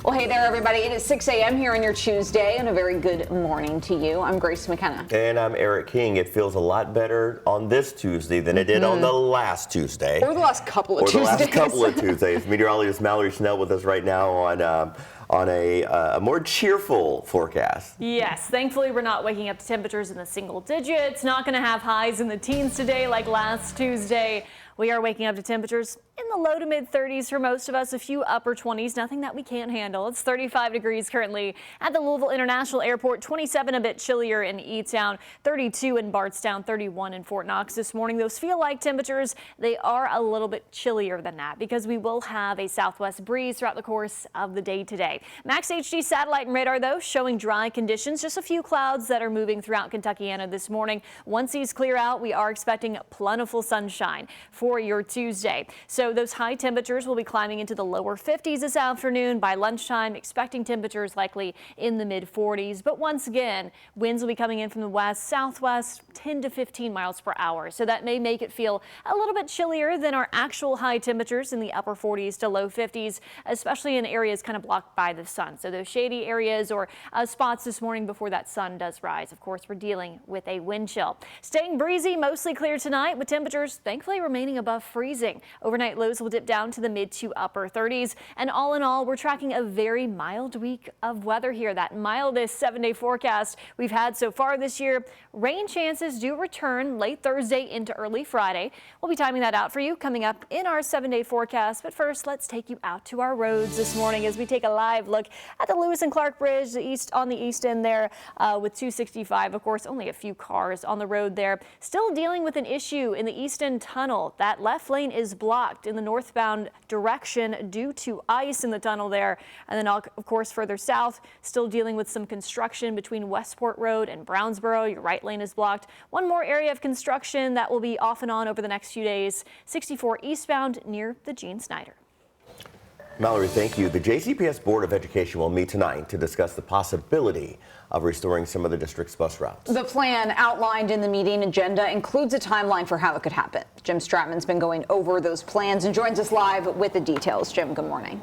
Well, hey there, everybody. It is 6 a.m. here on your Tuesday, and a very good morning to you. I'm Grace McKenna. And I'm Eric King. It feels a lot better on this Tuesday than it did on the last Tuesday. Or the last couple of Tuesdays. Or the last couple of Tuesdays. Meteorologist Mallory Schnell with us right now on a more cheerful forecast. Yes, thankfully we're not waking up to temperatures in the single digits. Not going to have highs in the teens today like last Tuesday. We are waking up to temperatures in the low to mid 30s for most of us, a few upper 20s, nothing that we can't handle. It's 35 degrees currently at the Louisville International Airport, 27 a bit chillier in E-Town, 32 in Bardstown, 31 in Fort Knox this morning. Those feel like temperatures, they are a little bit chillier than that because we will have a southwest breeze throughout the course of the day today. Max HD satellite and radar, though, showing dry conditions, just a few clouds that are moving throughout Kentuckiana this morning. Once these clear out, we are expecting plentiful sunshine for your Tuesday. So those high temperatures will be climbing into the lower 50s this afternoon. By lunchtime, expecting temperatures likely in the mid 40s. But once again, winds will be coming in from the west, southwest, 10 to 15 miles per hour. So that may make it feel a little bit chillier than our actual high temperatures in the upper 40s to low 50s, especially in areas kind of blocked by the sun. So those shady areas or spots this morning before that sun does rise. Of course, we're dealing with a wind chill. Staying breezy, mostly clear tonight with temperatures thankfully remaining above freezing. Overnight lows will dip down to the mid to upper 30s. And all in all, we're tracking a very mild week of weather here. That mildest 7-day forecast we've had so far this year. Rain chances do return late Thursday into early Friday. We'll be timing that out for you coming up in our 7-day forecast. But first, let's take you out to our roads this morning as we take a live look at the Lewis and Clark Bridge, on the east end there with 265. Of course, only a few cars on the road there. Still dealing with an issue in the east end tunnel. That left lane is blocked in the northbound direction due to ice in the tunnel there. And then, of course, further south, still dealing with some construction between Westport Road and Brownsboro. Your right lane is blocked. One more area of construction that will be off and on over the next few days. 64 eastbound near the Gene Snyder. Mallory, thank you. The JCPS Board of Education will meet tonight to discuss the possibility of restoring some of the district's bus routes. The plan outlined in the meeting agenda includes a timeline for how it could happen. Jim Stratman's been going over those plans and joins us live with the details. Jim, good morning.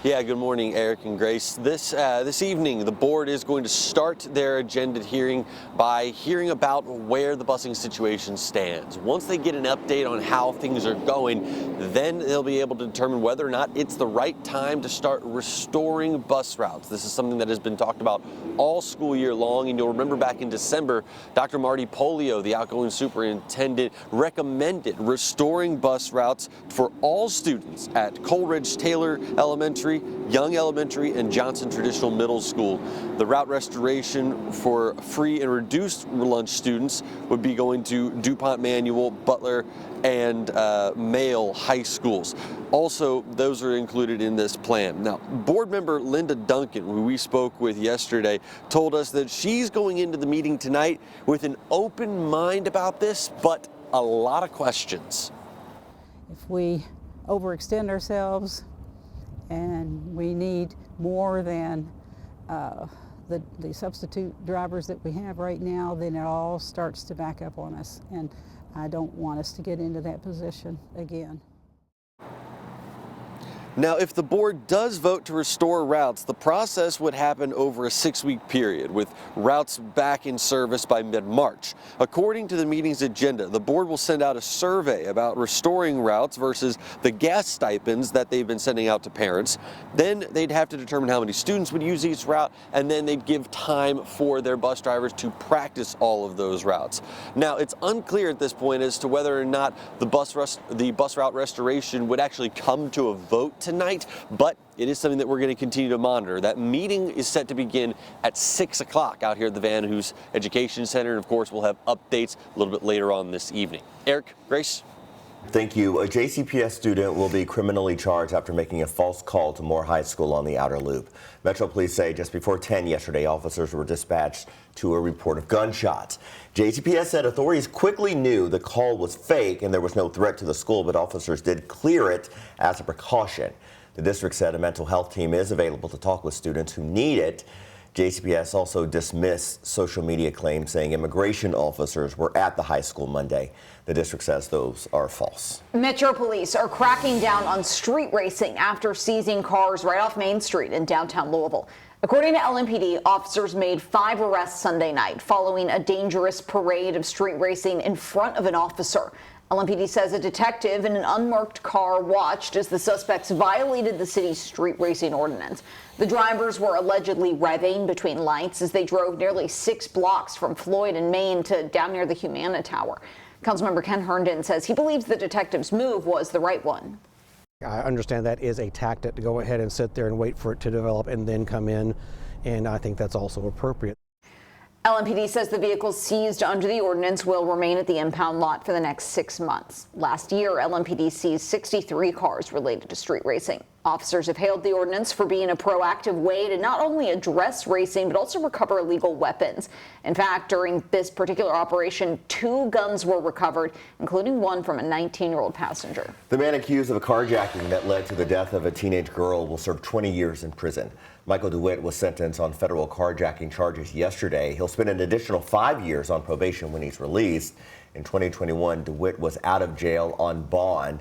Yeah, good morning, Eric and Grace. This evening, the board is going to start their agenda hearing by hearing about where the busing situation stands. Once they get an update on how things are going, then they'll be able to determine whether or not it's the right time to start restoring bus routes. This is something that has been talked about all school year long, and you'll remember back in December, Dr. Marty Polio, the outgoing superintendent, recommended restoring bus routes for all students at Coleridge Taylor Elementary, Young Elementary, and Johnson Traditional Middle School. The route restoration for free and reduced lunch students would be going to DuPont Manual, Butler, and Male high schools. Also, those are included in this plan. Now, board member Linda Duncan, who we spoke with yesterday, told us that she's going into the meeting tonight with an open mind about this, but a lot of questions. If we overextend ourselves and we need more than the substitute drivers that we have right now, then it all starts to back up on us. And I don't want us to get into that position again. Now, if the board does vote to restore routes, the process would happen over a 6-week period, with routes back in service by mid-March. According to the meeting's agenda, the board will send out a survey about restoring routes versus the gas stipends that they've been sending out to parents. Then they'd have to determine how many students would use each route, and then they'd give time for their bus drivers to practice all of those routes. Now, it's unclear at this point as to whether or not the bus route restoration would actually come to a vote tonight, but it is something that we're going to continue to monitor. That meeting is set to begin at 6 o'clock out here at the Van Hoos Education Center, and of course we'll have updates a little bit later on this evening. Eric, Grace? Thank you. A JCPS student will be criminally charged after making a false call to Moore High School on the outer loop. Metro Police say just before 10 yesterday, officers were dispatched to a report of gunshots. JCPS said authorities quickly knew the call was fake and there was no threat to the school, but officers did clear it as a precaution. The district said a mental health team is available to talk with students who need it. JCPS also dismissed social media claims saying immigration officers were at the high school Monday. The district says those are false. Metro Police are cracking down on street racing after seizing cars right off Main Street in downtown Louisville. According to LMPD, officers made 5 arrests Sunday night following a dangerous parade of street racing in front of an officer. LMPD says a detective in an unmarked car watched as the suspects violated the city's street racing ordinance. The drivers were allegedly revving between lights as they drove nearly 6 blocks from Floyd and Main to down near the Humana Tower. Councilmember Ken Herndon says he believes the detective's move was the right one. I understand that is a tactic to go ahead and sit there and wait for it to develop and then come in, and I think that's also appropriate. LMPD says the vehicles seized under the ordinance will remain at the impound lot for the next 6 months. Last year, LMPD seized 63 cars related to street racing. Officers have hailed the ordinance for being a proactive way to not only address racing, but also recover illegal weapons. In fact, during this particular operation, 2 guns were recovered, including one from a 19-year-old passenger. The man accused of a carjacking that led to the death of a teenage girl will serve 20 years in prison. Michael DeWitt was sentenced on federal carjacking charges yesterday. He'll spend an additional 5 years on probation when he's released. In 2021, DeWitt was out of jail on bond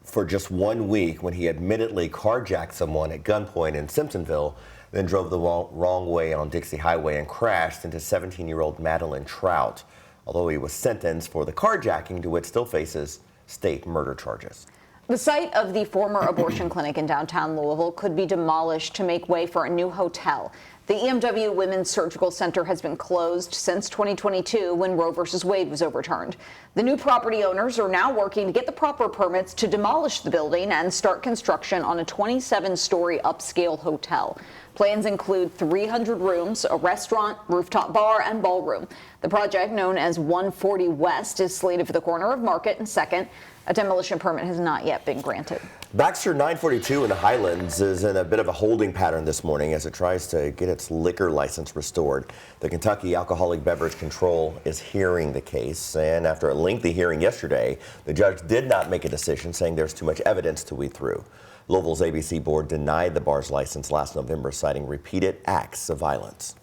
for just 1 week when he admittedly carjacked someone at gunpoint in Simpsonville, then drove the wrong way on Dixie Highway and crashed into 17-year-old Madeline Trout. Although he was sentenced for the carjacking, DeWitt still faces state murder charges. The site of the former abortion clinic in downtown Louisville could be demolished to make way for a new hotel. The EMW Women's Surgical Center has been closed since 2022 when Roe v. Wade was overturned. The new property owners are now working to get the proper permits to demolish the building and start construction on a 27-story upscale hotel. Plans include 300 rooms, a restaurant, rooftop bar, and ballroom. The project, known as 140 West, is slated for the corner of Market and 2nd. A demolition permit has not yet been granted. Baxter 942 in the Highlands is in a bit of a holding pattern this morning as it tries to get its liquor license restored. The Kentucky Alcoholic Beverage Control is hearing the case, and after a lengthy hearing yesterday, the judge did not make a decision, saying there's too much evidence to weed through. Louisville's ABC board denied the bar's license last November, citing repeated acts of violence.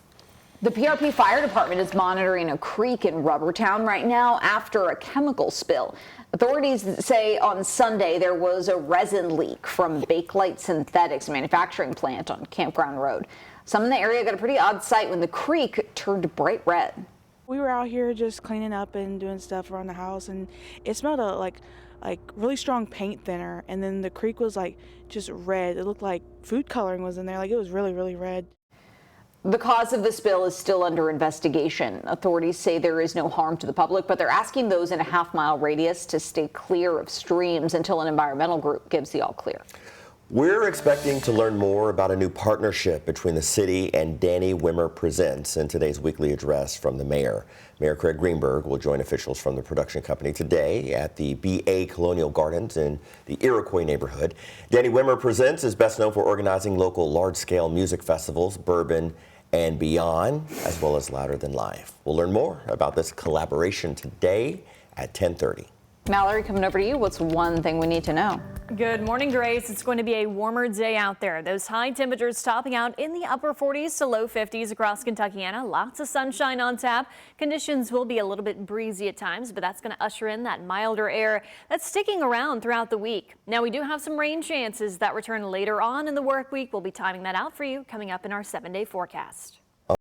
The PRP Fire Department is monitoring a creek in Rubbertown right now after a chemical spill. Authorities say on Sunday there was a resin leak from Bakelite Synthetics manufacturing plant on Campground Road. Some in the area got a pretty odd sight when the creek turned bright red. We were out here just cleaning up and doing stuff around the house, and it smelled like really strong paint thinner, and then the creek was like just red. It looked like food coloring was in there. Like, it was really, really red. The cause of the spill is still under investigation. Authorities say there is no harm to the public, but they're asking those in a half-mile radius to stay clear of streams until an environmental group gives the all clear. We're expecting to learn more about a new partnership between the city and Danny Wimmer Presents in today's weekly address from the mayor. Mayor Craig Greenberg will join officials from the production company today at the BA Colonial Gardens in the Iroquois neighborhood. Danny Wimmer Presents is best known for organizing local large-scale music festivals, Bourbon and beyond, as well as Louder Than Live. We'll learn more about this collaboration today at 10:30. Mallory, coming over to you. What's one thing we need to know? Good morning, Grace. It's going to be a warmer day out there. Those high temperatures topping out in the upper 40s to low 50s across Kentuckiana. Lots of sunshine on tap. Conditions will be a little bit breezy at times, but that's going to usher in that milder air that's sticking around throughout the week. Now, we do have some rain chances that return later on in the work week. We'll be timing that out for you coming up in our 7-day forecast.